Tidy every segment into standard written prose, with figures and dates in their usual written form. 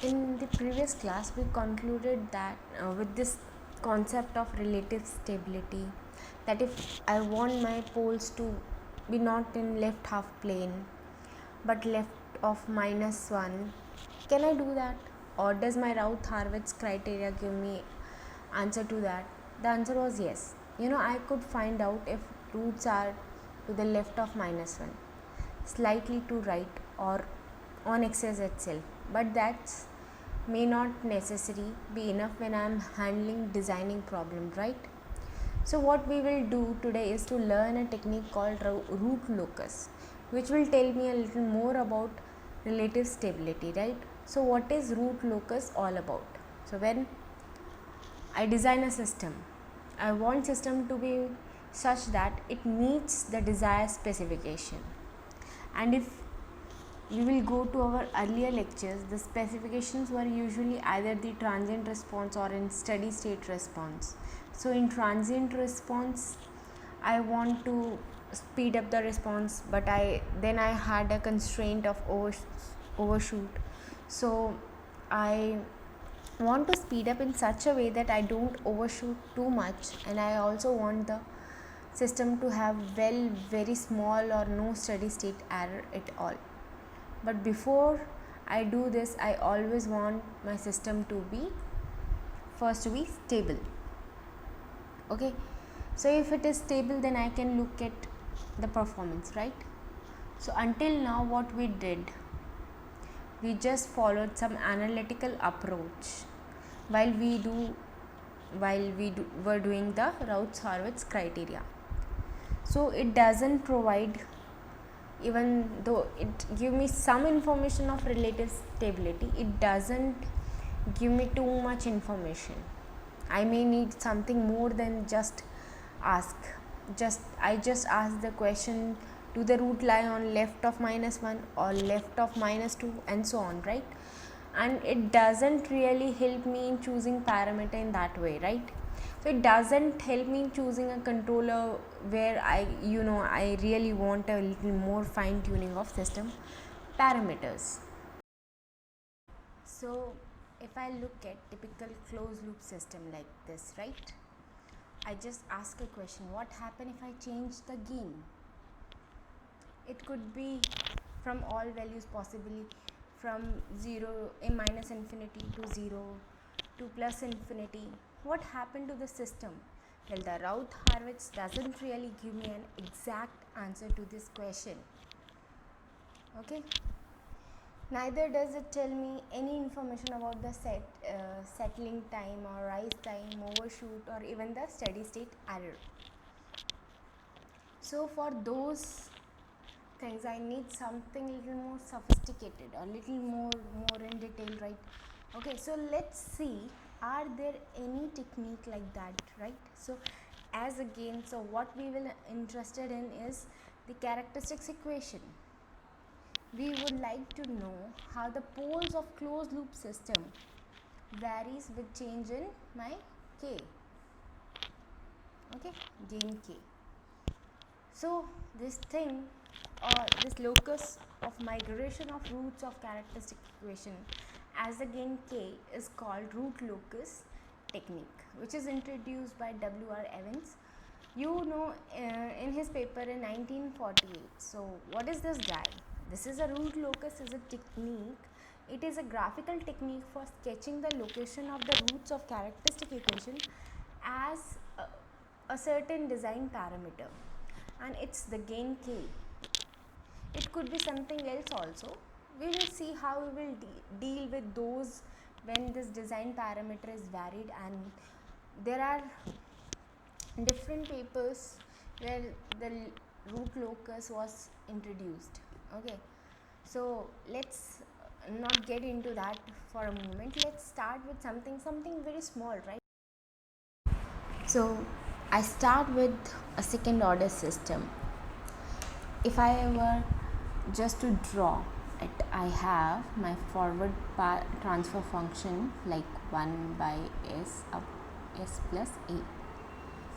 In the previous class, we concluded that with this concept of relative stability, that if I want my poles to be not in left half plane but left of -1, can I do that? Or does my Routh-Hurwitz criteria give me answer to that? The answer was yes. I could find out if roots are to the left of -1, slightly to right, or on axis itself, but that's may not necessarily be enough when I am handling designing problem, right? So what we will do today is to learn a technique called root locus, which will tell me a little more about relative stability, right? So what is root locus all about? So when I design a system, I want system to be such that it meets the desired specification. And if we will go to our earlier lectures, the specifications were usually either the transient response or in steady state response. So in transient response, I want to speed up the response, but I had a constraint of overshoot. So I want to speed up in such a way that I don't overshoot too much, and I also want the system to have very small or no steady state error at all. But before I do this, I always want my system to be stable. Okay, so if it is stable, then I can look at the performance, right? So until now, what we did, we just followed some analytical approach while we were doing the Routh-Hurwitz criteria. So it doesn't provide, even though it give me some information of relative stability, it doesn't give me too much information. I may need something more than just ask. I just ask the question, do the root lie on left of -1 or left of -2 and so on, right? And it doesn't really help me in choosing parameter in that way, right? So it doesn't help me in choosing a controller where I really want a little more fine tuning of system parameters. So if I look at typical closed loop system like this, right? I just ask a question, what happens if I change the gain? It could be from all values, possibly from 0 a minus infinity to 0 to plus infinity. What happened to the system? Well, the Routh-Hurwitz doesn't really give me an exact answer to this question. Okay, neither does it tell me any information about the settling time or rise time, overshoot, or even the steady state error. So for those things, I need something a little more sophisticated, a little more in detail, right? Okay, so let's see, are there any technique like that, right? So what we will interested in is the characteristics equation. We would like to know how the poles of closed loop system varies with change in my k. Okay, gain k. So this thing, or this locus of migration of roots of characteristic equation as again k, is called root locus technique, which is introduced by W.R. Evans, in his paper in 1948. So what is this guy? This is a root locus is a technique. It is a graphical technique for sketching the location of the roots of characteristic equation as a certain design parameter, and it's the gain k. It could be something else also. We will see how we will deal with those when this design parameter is varied, and there are different papers where the root locus was introduced. Okay, so let's not get into that for a moment. Let's start with something very small, right? So I start with a second order system. If I were just to draw it, I have my forward transfer function like 1 by s up s plus a.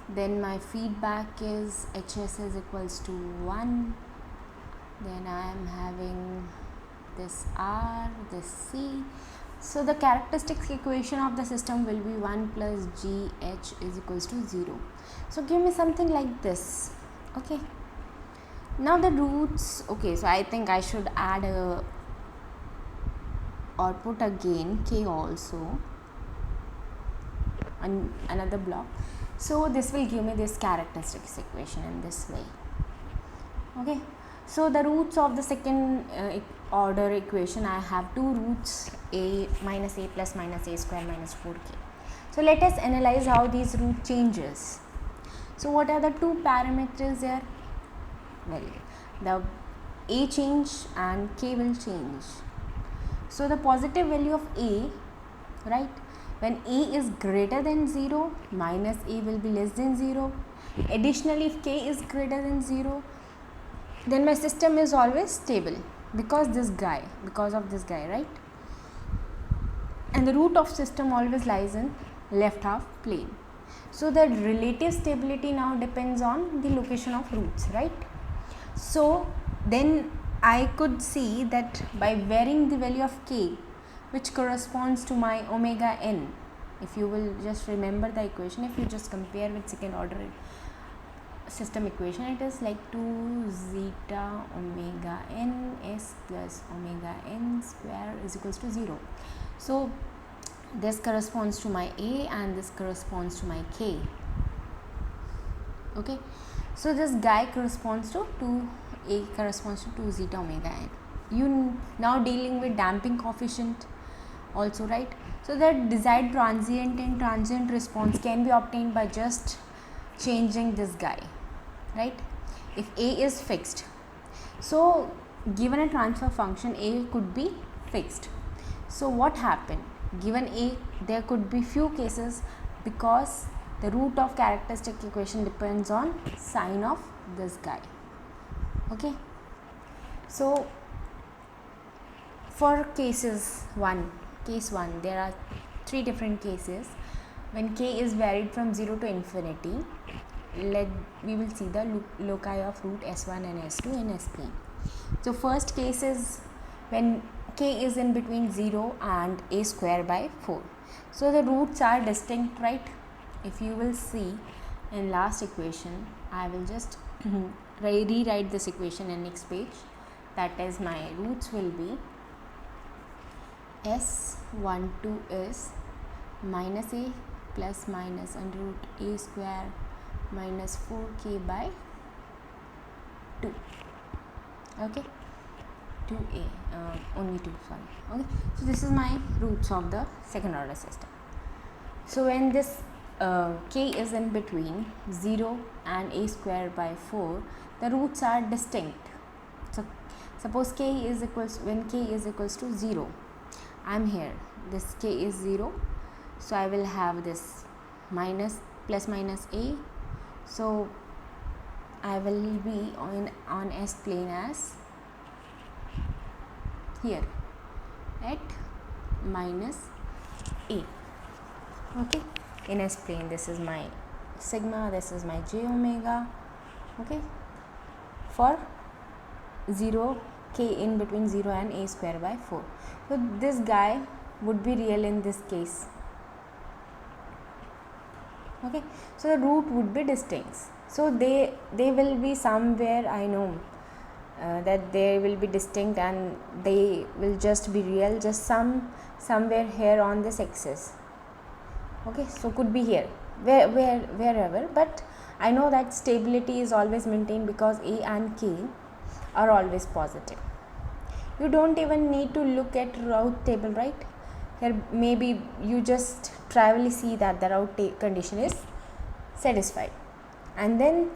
Then my feedback is hs is equals to 1. Then I am having this r, this c. So the characteristics equation of the system will be 1 plus gh is equals to 0. So give me something like this. Okay, now the roots. Okay, so I think I should add a or put again k also on another block. So this will give me this characteristics equation in this way. Okay, so the roots of the second order equation, I have two roots, a minus a plus minus a square minus 4k. So let us analyze how these root changes. So what are the two parameters there? Well, the a change and k will change. So the positive value of a, right, when a is greater than 0, minus a will be less than 0. Additionally, if k is greater than 0, then my system is always stable because of this guy, right? And the root of system always lies in left half plane. So the relative stability now depends on the location of roots, right? So then I could see that by varying the value of k, which corresponds to my omega n, if you will just remember the equation, if you just compare with second order system equation, it is like 2 zeta omega n s plus omega n square is equals to 0. So this corresponds to my a and this corresponds to my k. Okay, so this guy corresponds to 2 corresponds to 2 zeta omega n. You now dealing with damping coefficient also, right? So that desired transient and transient response can be obtained by just changing this guy, right? If a is fixed, so given a transfer function, a could be fixed. So what happened? Given a, there could be few cases because the root of characteristic equation depends on sign of this guy. Okay, so for case 1, there are 3 different cases. When k is varied from 0 to infinity, we will see the loci of root s1 and s2 in S-plane. So first case is when k is in between 0 and a square by 4. So the roots are distinct, right? If you will see in last equation, I will just rewrite this equation in next page. That is, my roots will be s12 is minus a plus minus under root a square minus 4k by 2. Okay, 2a, only 2, sorry. Okay, so this is my roots of the second order system. So when this k is in between 0 and a square by 4, the roots are distinct. So suppose when k is equals to 0, I am here, this k is 0, so I will have this minus plus minus a. So I will be on S plane as here at minus a. Okay, in S plane, this is my sigma, this is my j omega. Okay, for 0, k in between 0 and a square by 4. So this guy would be real in this case. Okay, so the root would be distinct. So they will be somewhere, I know that they will be distinct and they will just be real, just somewhere here on this axis. Okay, so could be here, wherever, but I know that stability is always maintained because a and k are always positive. You don't even need to look at route table, right? Here maybe you just trivially see that the route condition is satisfied. And then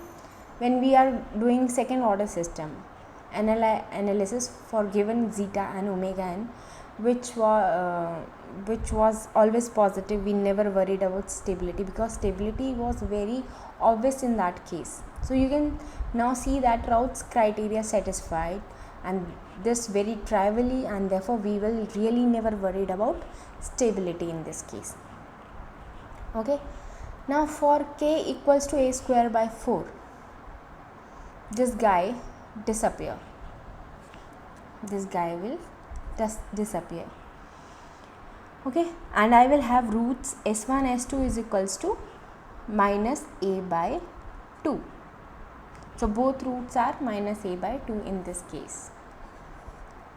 when we are doing second order system analysis for given zeta and omega n, which was always positive, we never worried about stability because stability was very obvious in that case. So you can now see that Route's criteria satisfied, and this very trivially, and therefore we will really never worried about stability in this case. Okay, now for k equals to a square by 4, this guy will just disappear. Okay, and I will have roots s1 s2 is equals to minus a by 2. So both roots are minus a by 2 in this case.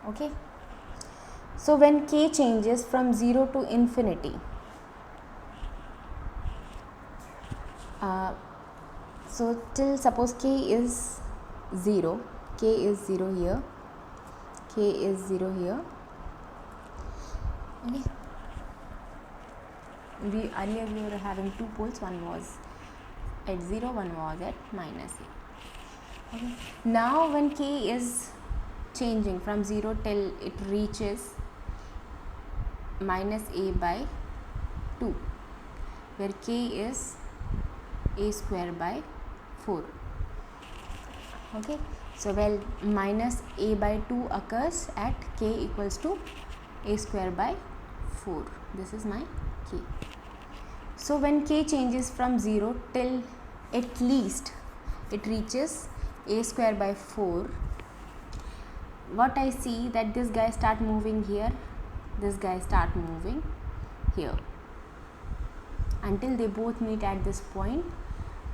Okay, so when k changes from 0 to infinity, so till suppose k is 0, k is 0 here, k is 0 here. Okay, earlier we were having two poles, one was at 0, one was at minus a. Okay, now when k is changing from 0 till it reaches minus a by 2, where k is a square by 4. Okay, so well, minus a by 2 occurs at k equals to a square by 4. This is my k. So when k changes from 0 till at least it reaches a square by 4, what I see that this guy start moving here, this guy start moving here, until they both meet at this point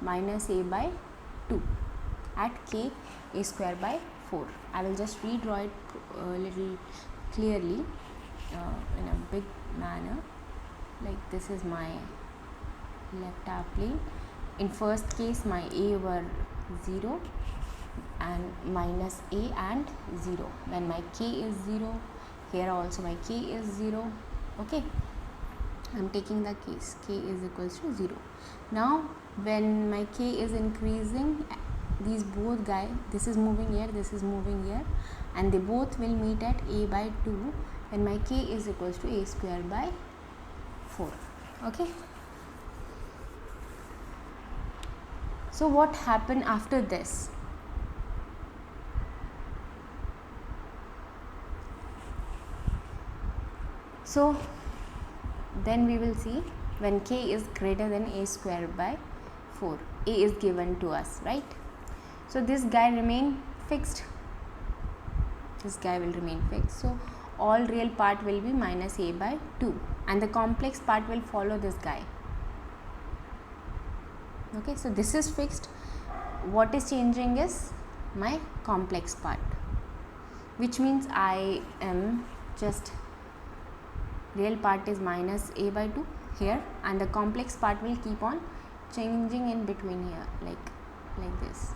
minus a by 2 at k a square by 4. I will just redraw it a little clearly in a big manner. Like this is my left half plane. In first case my a were 0 and minus a and 0. When my k is 0, here also my k is 0. Okay, I am taking the case k is equals to 0. Now when my k is increasing, these both guys, this is moving here, this is moving here, and they both will meet at a by 2 when my k is equals to a square by 4. Okay, so what happened after this? So then we will see when k is greater than a square by 4, a is given to us, right? So this guy remain fixed, this guy will remain fixed. So all real part will be minus a by 2 and the complex part will follow this guy. Okay, so this is fixed. What is changing is my complex part, which means I am just real part is minus a by 2 here and the complex part will keep on changing in between here, like this.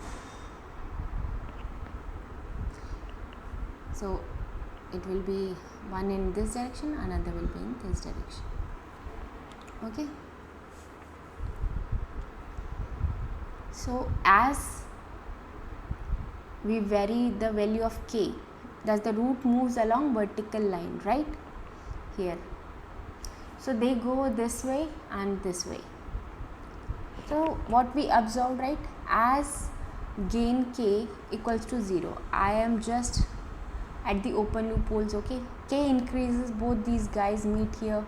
So it will be one in this direction, another will be in this direction. Okay, so as we vary the value of k, thus the root moves along vertical line, right here. So they go this way and this way. So what we observed, right, as gain k equals to 0, I am just at the open loop poles. Okay, k increases, both these guys meet here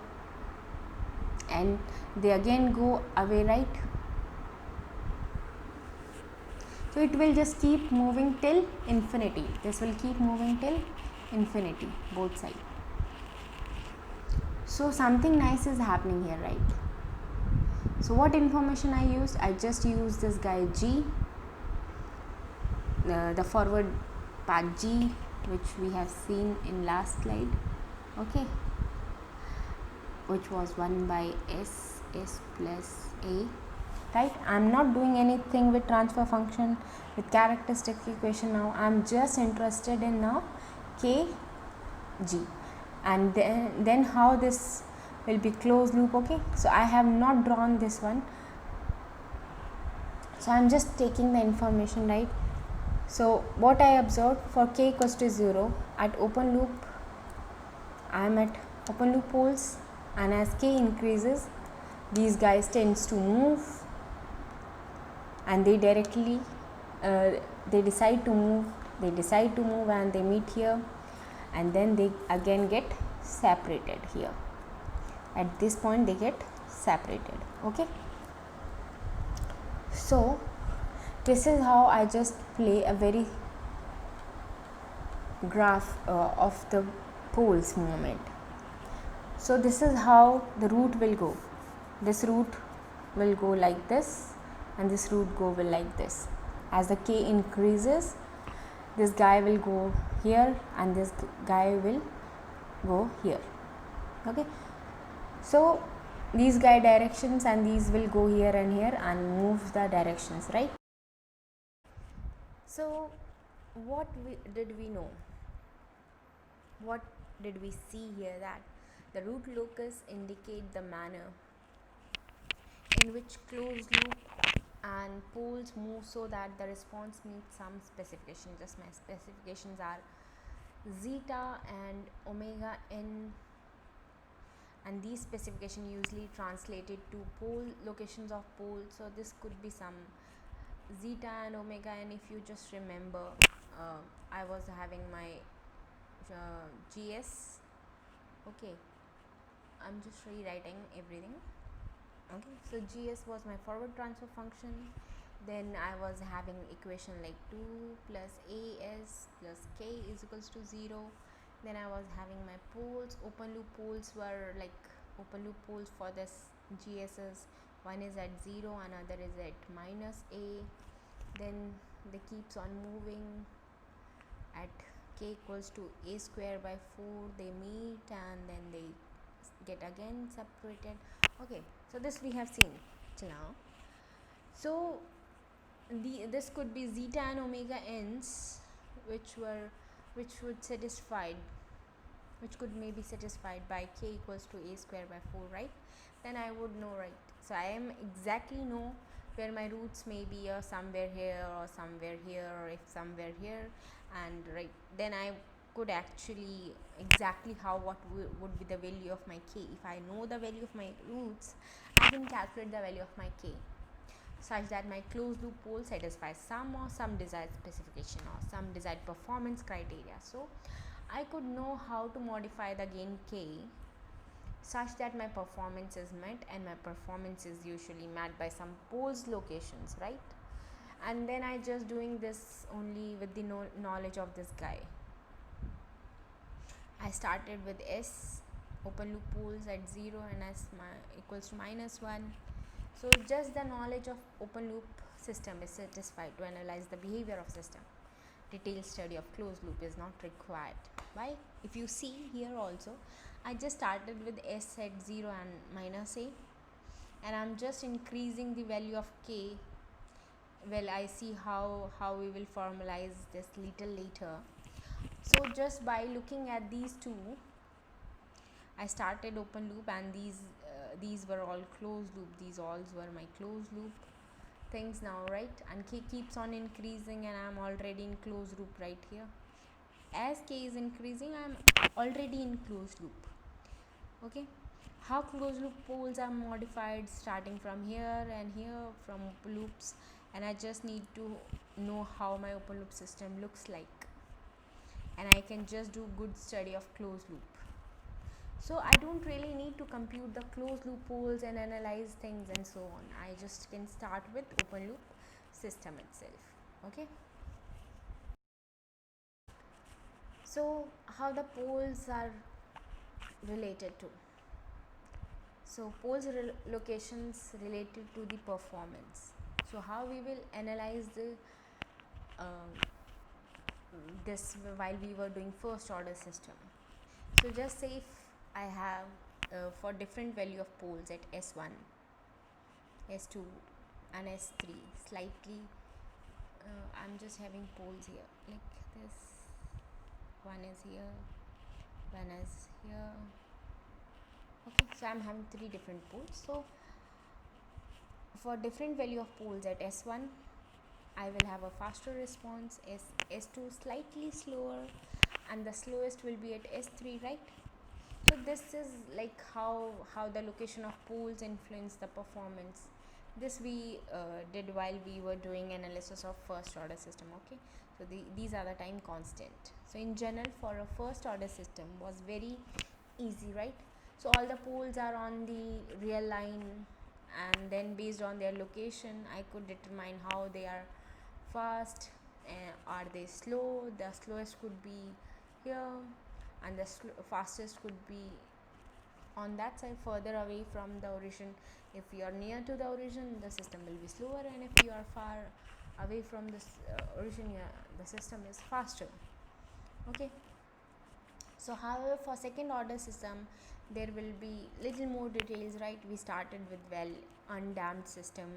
and they again go away, right? So it will just keep moving till infinity. This will keep moving till infinity, both sides. So something nice is happening here, right? So what information I used? I just used this guy g, the forward path g, which we have seen in last slide. Okay, which was 1 by s plus a, right? I am not doing anything with transfer function, with characteristic equation now. I am just interested in now k g, and then how this will be closed loop. Okay, so I have not drawn this one, so I am just taking the information, right? So what I observed, for k equals to 0 at open loop, I am at open loop poles, and as k increases, these guys tends to move and they directly they decide to move and they meet here, and then they again get separated here. At this point they get separated. Okay, so this is how I just play a very graph of the poles movement. So this is how the route will go. This route will go like this, and this route go will like this. As the k increases, this guy will go here and this guy will go here. Okay, so these guy directions and these will go here and move the directions, right? So what did we know? What did we see here? That the root locus indicate the manner in which closed loop and poles move so that the response meets some specification. Just my specifications are zeta and omega n, and these specification usually translated to pole locations of poles. So this could be some zeta and omega n. If you just remember, I was having my GS. Okay, I'm just rewriting everything. Okay, so GS was my forward transfer function. Then I was having equation like 2 plus AS plus K is equals to 0. Then I was having my poles. Open loop poles were like open loop poles for this GS's. One is at 0, another is at minus A. Then they keeps on moving at k equals to a square by 4. They meet and then they get again separated. Okay, so this we have seen till now. So this could be zeta and omega n's which would satisfied, which could maybe satisfied by k equals to a square by 4, right? Then I would know, right? So I am exactly know where my roots may be, or somewhere here or somewhere here, or if somewhere here, and right then I could actually exactly how what would be the value of my k. If I know the value of my roots, I can calculate the value of my k such that my closed loop pole satisfies some desired specification or some desired performance criteria. So I could know how to modify the gain k such that my performance is met, and my performance is usually met by some poles locations, right? And then I just doing this only with the knowledge of this guy. I started with S open loop poles at 0 and S equals to minus 1. So just the knowledge of open loop system is satisfied to analyze the behavior of system. Detailed study of closed loop is not required. Why? If you see here also, I just started with S at 0 and minus A, and I'm just increasing the value of K. Well, I see how we will formalize this little later. So just by looking at these two, I started open loop, and these were all closed loop. These alls were my closed loop things now, right? And k keeps on increasing, and I'm already in closed loop right here. As k is increasing, I'm already in closed loop. Okay, how closed loop poles are modified starting from here and here from open loops, and I just need to know how my open loop system looks like, and I can just do good study of closed loop. So I don't really need to compute the closed loop poles and analyze things and so on. I just can start with open loop system itself. Okay, so how the poles are related to. So poles locations related to the performance. So how we will analyze the this while we were doing first order system. So just say if I have for different value of poles at S1, S2 and S3 slightly, I'm just having poles here like this. One is here, one is here. Okay, so I'm having three different poles. So for different value of poles at S1, I will have a faster response, S2 slightly slower, and the slowest will be at S3, right? So this is like how the location of poles influence the performance. This we did while we were doing analysis of first order system. Okay, so these are the time constant. So in general, for a first order system was very easy, right? So all the poles are on the real line, and then based on their location I could determine how they are fast, are they slow. The slowest could be here, and the fastest could be on that side, further away from the origin. If you are near to the origin, the system will be slower, and if you are far away from this origin, the system is faster. Okay. So however, for second order system, there will be little more details, right? We started with well undamped system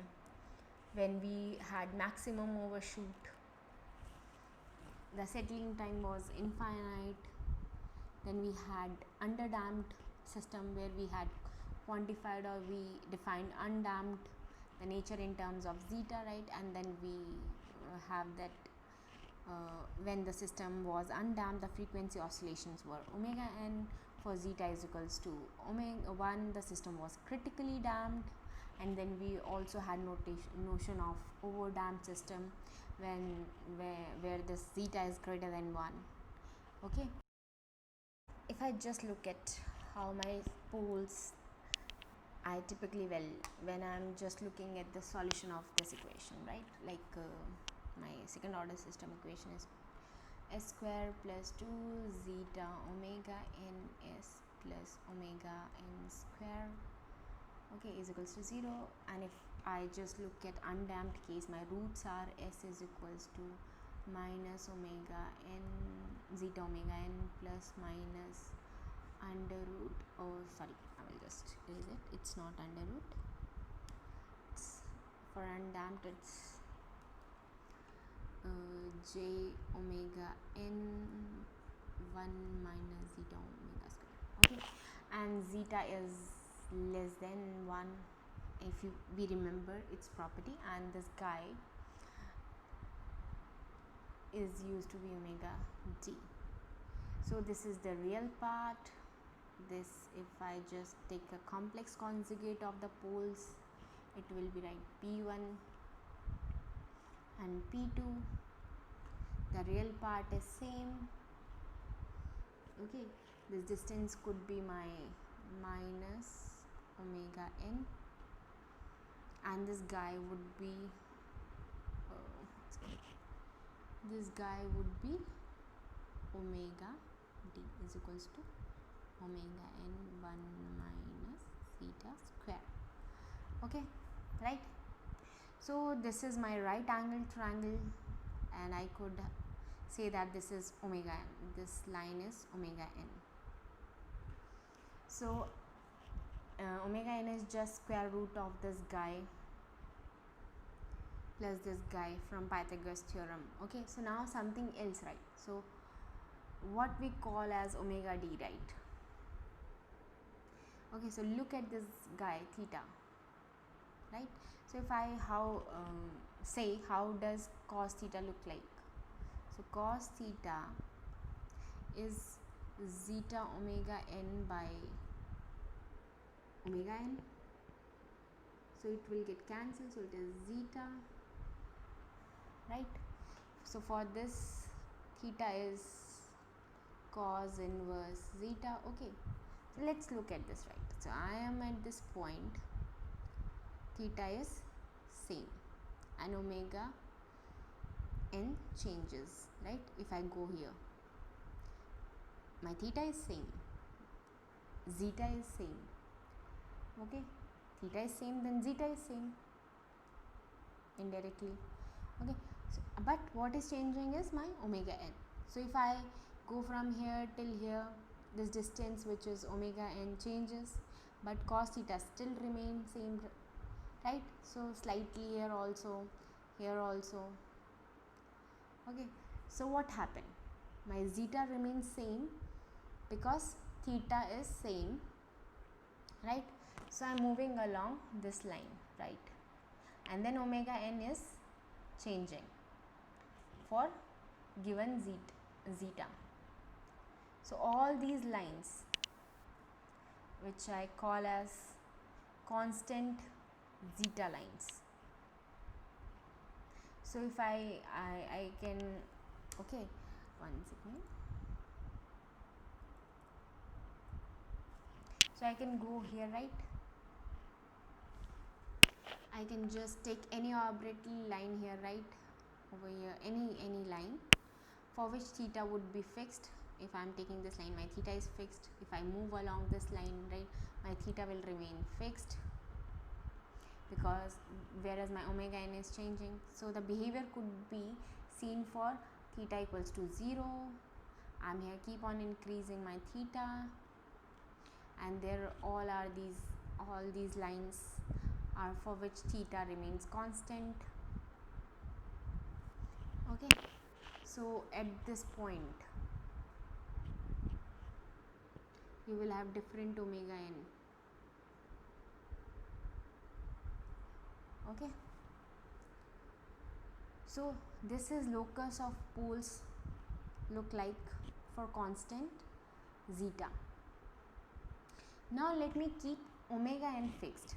when we had maximum overshoot. The settling time was infinite. Then we had underdamped system where we had quantified or we defined undamped the nature in terms of zeta, right? And then we have that when the system was undamped, the frequency oscillations were omega n. For zeta is equals to omega 1, the system was critically damped. And then we also had notion of overdamped system where this zeta is greater than 1. Okay. If I just look at how my poles, I typically, well, when I'm just looking at the solution of this equation, right? Like my second order system equation is s square plus 2 zeta omega n s plus omega n square, okay, is equals to 0. And if I just look at undamped case, my roots are s is equals to minus omega n zeta omega n plus minus under root, oh sorry, I will just erase it, it's not under root, it's for undamped, it's j omega n 1 minus zeta omega square, okay. And zeta is less than 1 if we remember its property, and this guy is used to be omega d. So this is the real part. This, if I just take a complex conjugate of the poles, it will be like p1 and p2. The real part is same, okay. This distance could be my minus omega n, and this guy would be omega d is equals to omega n 1 minus theta square, okay, right? So this is my right angle triangle, and I could say that this is omega n, this line is omega n. So omega n is just square root of this guy plus this guy from Pythagoras theorem, okay. So now something else, right? So what we call as omega d, right? Okay, so look at this guy theta, right? So if I say how does cos theta look like? So cos theta is zeta omega n by omega n, so it will get cancelled, so it is zeta, right? So for this, theta is cos inverse zeta, okay. So let's look at this, right? So I am at this point, theta is same and omega n changes, right? If I go here, my theta is same, zeta is same, okay. Theta is same, then zeta is same indirectly, okay. So, but what is changing is my omega n. So if I go from here till here, this distance which is omega n changes, but cos theta still remains same, right? So slightly here also, okay. So what happened? My zeta remains same because theta is same, right? So I'm moving along this line, right? And then omega n is changing for given zeta. So all these lines, which I call as constant zeta lines. So if I can, okay, one second. So I can go here, right? I can just take any orbital line here, right? Over here, any line for which theta would be fixed. If I am taking this line, my theta is fixed. If I move along this line, right, my theta will remain fixed, because whereas my omega n is changing. So the behavior could be seen for theta equals to 0. I'm here keep on increasing my theta, and there all these lines are for which theta remains constant. Okay, so at this point you will have different omega n. Okay, so this is locus of poles look like for constant zeta. Now let me keep omega n fixed.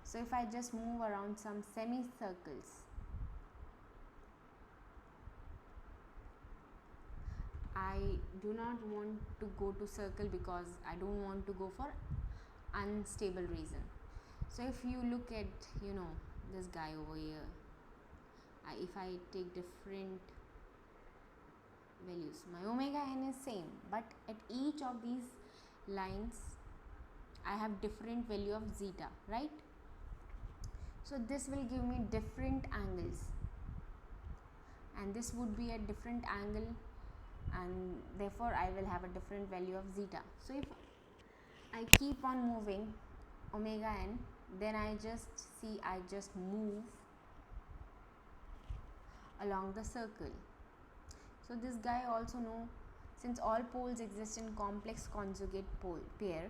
So if I just move around some semicircles, I do not want to go to circle because I don't want to go for unstable reason. So if you look at this guy over here, if I take different values, my omega n is same, but at each of these lines I have different value of zeta, right? So this will give me different angles, and this would be a different angle, and therefore I will have a different value of zeta. So if I keep on moving omega n, then I just move along the circle. So this guy also know, since all poles exist in complex conjugate pole pair,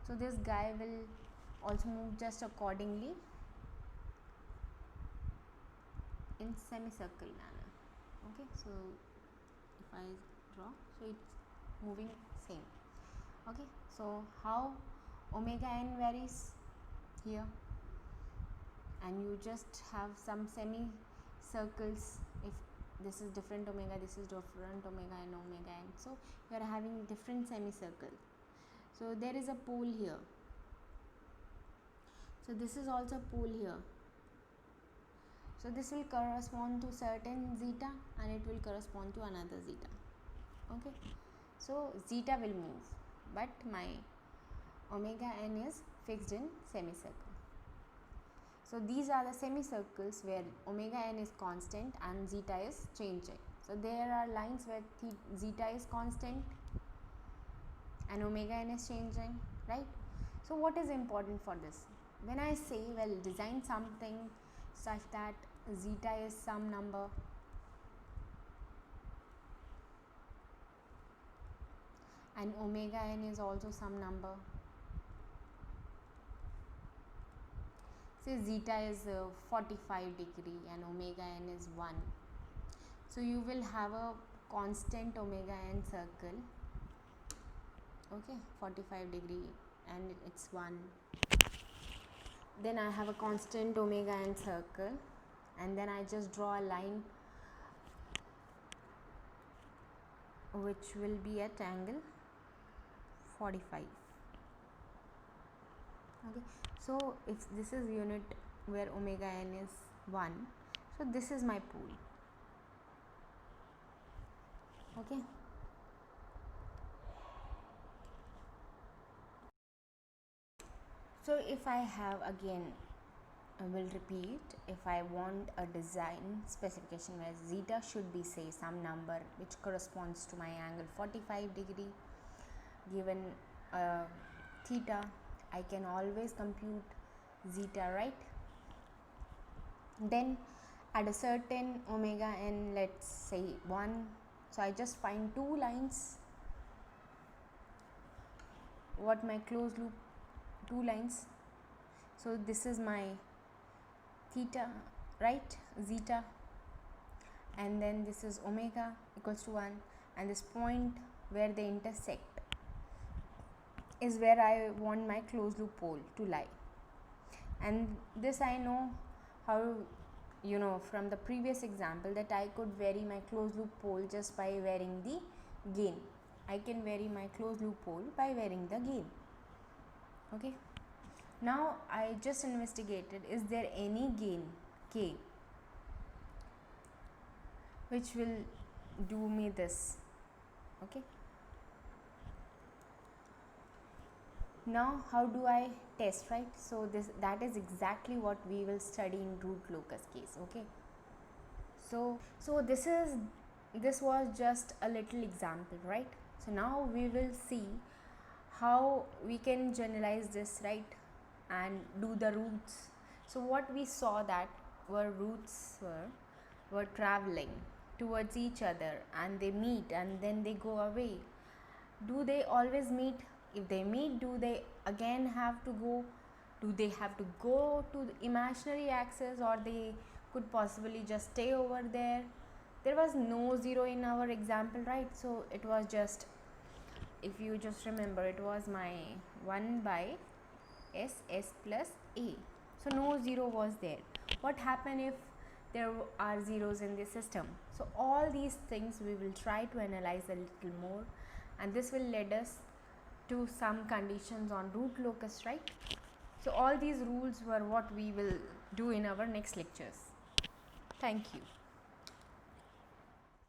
so this guy will also move just accordingly in semicircle manner. Okay, so if I draw, so it's moving same. Okay, so how omega n varies here, and you just have some semicircles. If this is different omega, this is different omega and omega n, so you are having different semicircle. So there is a pole here, so this is also a pole here. So this will correspond to certain zeta, and it will correspond to another zeta. Okay, so zeta will move, but my omega n is fixed in semicircle. So these are the semicircles where omega n is constant and zeta is changing. So there are lines where zeta is constant and omega n is changing, right? So what is important for this? When I say, well, design something such that zeta is some number and omega n is also some number. Say zeta is 45 degree and omega n is 1. So you will have a constant omega n circle. Okay, 45 degree and it's 1. Then I have a constant omega n circle, and then I just draw a line which will be at angle 45. Okay, so if this is unit where omega n is 1, so this is my pole. Okay, so if I have, again I will repeat, if I want a design specification where zeta should be, say, some number which corresponds to my angle 45 degree, given theta, I can always compute zeta, right? Then at a certain omega n, let's say 1, so I just find two lines, what my closed loop, two lines. So this is my theta, right, zeta, and then this is omega equals to 1, and this point where they intersect is where I want my closed loop pole to lie. And this I know how, from the previous example, that I could vary my closed loop pole just by varying the gain. I can vary my closed loop pole by varying the gain. Okay, now I just investigated, is there any gain k which will do me this? Okay, Now how do I test, right? So that is exactly what we will study in root locus case. Okay, so this was just a little example, right? So now we will see how we can generalize this, right, and do the roots. So what we saw that roots were traveling towards each other, and they meet and then they go away. Do they always meet? If they meet, do they again have to go? Do they have to go to the imaginary axis, or they could possibly just stay over there? There was no zero in our example, right? So it was just, if you just remember, it was my 1 by s plus a. So no zero was there. What happened if there are zeros in the system? So all these things we will try to analyze a little more, and this will lead us to some conditions on root locus, right? So all these rules were what we will do in our next lectures. Thank you.